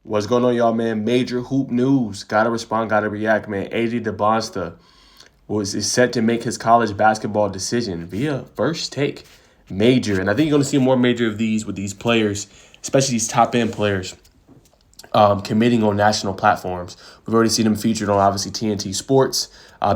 What's going on, y'all, man? Major hoop news. Gotta respond, gotta react, man. AJ Dybansta is set to make his college basketball decision via First Take. Major. And I think you're going to see more major of these with these players, especially these top-end players, committing on national platforms. We've already seen them featured on, obviously, TNT Sports,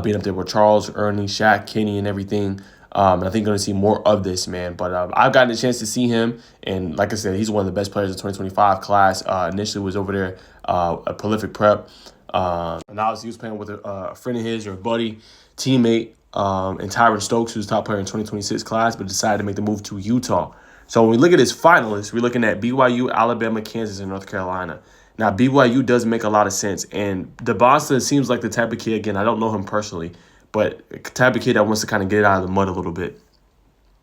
being up there with Charles, Ernie, Shaq, Kenny, and everything. And I think you're going to see more of this, man. But I've gotten a chance to see him. And like I said, he's one of the best players of the 2025 class. Initially was over there, a prolific prep. And obviously he was playing with a friend of his or a buddy, teammate, and Tyron Stokes, who's top player in 2026 class, but decided to make the move to Utah. So when we look at his finalists, we're looking at BYU, Alabama, Kansas, and North Carolina. Now, BYU does make a lot of sense. And Dybansta seems like the type of kid, again, I don't know him personally, but the type of kid that wants to kind of get out of the mud a little bit,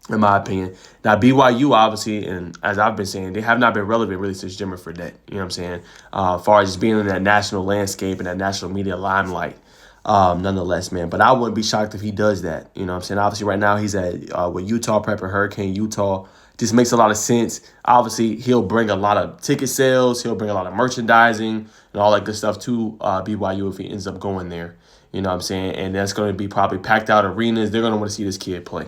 in my opinion. Now, BYU, obviously, and as I've been saying, they have not been relevant really since Jimmer Fredette. You know what I'm saying? As far as just being in that national landscape and that national media limelight, nonetheless, man. But I wouldn't be shocked if he does that. You know what I'm saying? Obviously, right now he's at with Utah Prep and Hurricane Utah. Just makes a lot of sense. Obviously, he'll bring a lot of ticket sales. He'll bring a lot of merchandising and all that good stuff to BYU if he ends up going there. You know what I'm saying? And that's going to be probably packed out arenas. They're going to want to see this kid play.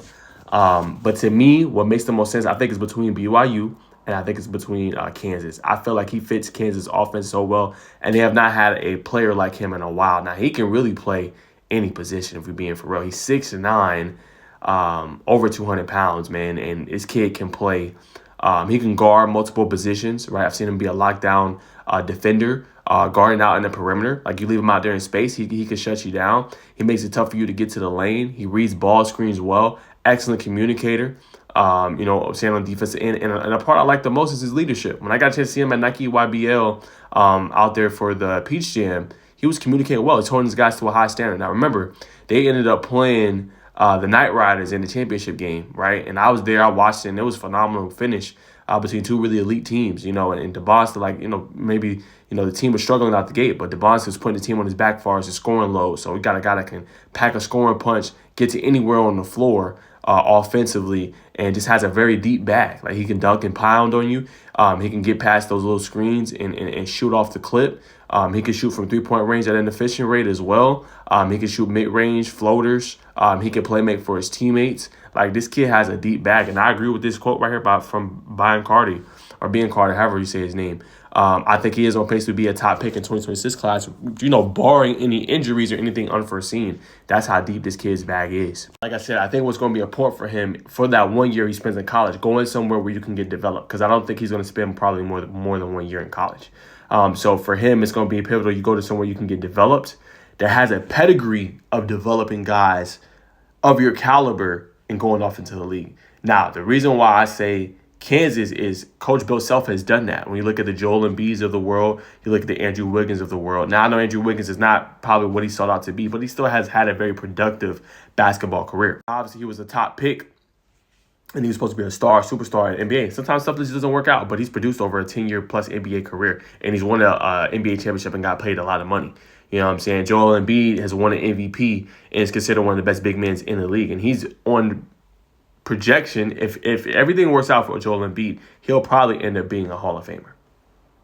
But to me, what makes the most sense, I think, is between BYU and I think it's between Kansas. I feel like he fits Kansas offense so well, and they have not had a player like him in a while. Now, he can really play any position if we're being for real. He's 6'9", over 200 pounds, man, and this kid can play. He can guard multiple positions, right? I've seen him be a lockdown defender, guarding out in the perimeter. Like, you leave him out there in space, he can shut you down. He makes it tough for you to get to the lane. He reads ball screens well. Excellent communicator. Staying on defense. And a part I like the most is his leadership. When I got a chance to see him at Nike YBL out there for the Peach Jam, he was communicating well. He's holding his guys to a high standard. Now, remember, they ended up playing the Knight Riders in the championship game, right? And I was there. I watched it, and it was a phenomenal finish between two really elite teams, and Dybansta, maybe, the team was struggling out the gate, but Dybansta was putting the team on his back as far as the scoring load. So we got a guy that can pack a scoring punch, get to anywhere on the floor, offensively, and just has a very deep bag. Like, he can dunk and pound on you. He can get past those little screens and shoot off the clip. He can shoot from three-point range at an efficient rate as well. He can shoot mid-range floaters. He can play make for his teammates. Like, this kid has a deep bag, and I agree with this quote right here from Brian Carty, or Ben Carter, however you say his name. I think he is on pace to be a top pick in 2026 class, barring any injuries or anything unforeseen. That's how deep this kid's bag is. Like I said, I think what's going to be important for him for that 1 year he spends in college, going somewhere where you can get developed, because I don't think he's going to spend probably more than 1 year in college. So for him, it's going to be pivotal. You go to somewhere you can get developed, that has a pedigree of developing guys of your caliber and going off into the league. Now, the reason why I say Kansas is Coach Bill Self has done that. When you look at the Joel Embiids of the world, you look at the Andrew Wiggins of the world. Now, I know Andrew Wiggins is not probably what he sought out to be, but he still has had a very productive basketball career. Obviously, he was a top pick, and he was supposed to be a superstar in NBA. Sometimes stuff just doesn't work out, but he's produced over a 10-year-plus NBA career, and he's won an NBA championship and got paid a lot of money. You know what I'm saying? Joel Embiid has won an MVP and is considered one of the best big men in the league, and he's on projection. If everything works out for Joel Embiid, he'll probably end up being a Hall of Famer.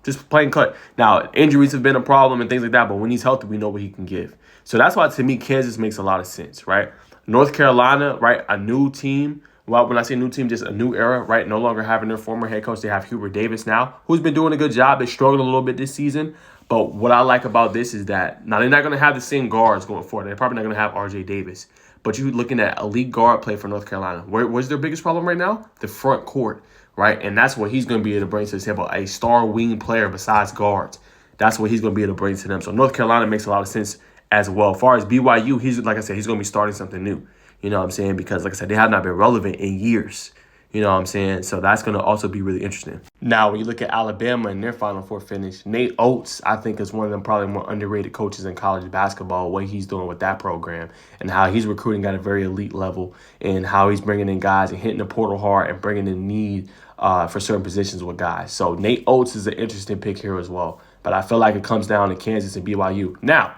Just plain cut. Now, injuries have been a problem and things like that, but when he's healthy, we know what he can give. So that's why, to me, Kansas makes a lot of sense, right? North Carolina, right, a new team. Well, when I say new team, just a new era, right? No longer having their former head coach. They have Hubert Davis now, who's been doing a good job. They struggled a little bit this season. But what I like about this is that now they're not going to have the same guards going forward. They're probably not going to have R.J. Davis. But you're looking at elite guard play for North Carolina. Where's their biggest problem right now? The front court, right? And that's what he's going to be able to bring to the table, a star wing player besides guards. That's what he's going to be able to bring to them. So North Carolina makes a lot of sense as well. As far as BYU, he's going to be starting something new. You know what I'm saying? Because, like I said, they have not been relevant in years. You know what I'm saying? So that's going to also be really interesting. Now, when you look at Alabama and their Final Four finish, Nate Oates, I think, is one of them probably more underrated coaches in college basketball, what he's doing with that program and how he's recruiting at a very elite level and how he's bringing in guys and hitting the portal hard and bringing in need for certain positions with guys. So Nate Oates is an interesting pick here as well. But I feel like it comes down to Kansas and BYU. Now,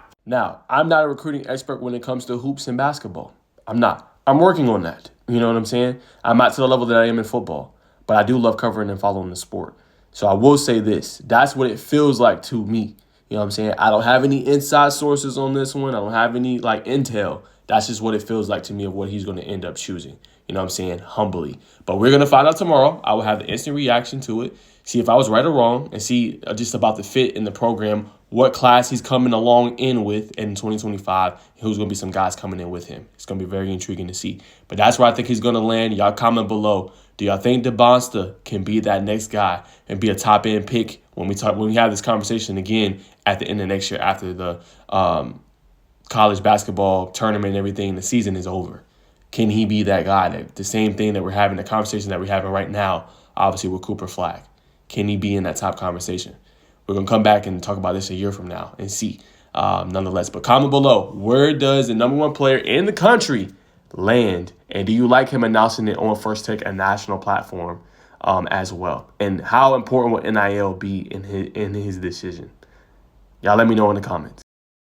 I'm not a recruiting expert when it comes to hoops and basketball. I'm not. I'm working on that. You know what I'm saying? I'm not to the level that I am in football, but I do love covering and following the sport. So I will say this. That's what it feels like to me. You know what I'm saying? I don't have any inside sources on this one. I don't have any intel. That's just what it feels like to me of what he's going to end up choosing. You know what I'm saying? Humbly. But we're going to find out tomorrow. I will have the instant reaction to it. See if I was right or wrong, and see just about the fit in the program, what class he's coming along in with in 2025, and who's going to be some guys coming in with him. It's going to be very intriguing to see. But that's where I think he's going to land. Y'all comment below. Do y'all think Dybansta can be that next guy and be a top-end pick when we have this conversation again at the end of next year after the college basketball tournament and everything, the season is over? Can he be that guy? The same thing that we're having, the conversation that we're having right now, obviously with Cooper Flag. Can he be in that top conversation? We're going to come back and talk about this a year from now and see, nonetheless. But comment below, where does the #1 player in the country land? And do you like him announcing it on First Take, a national platform, as well? And how important will NIL be in his decision? Y'all let me know in the comments.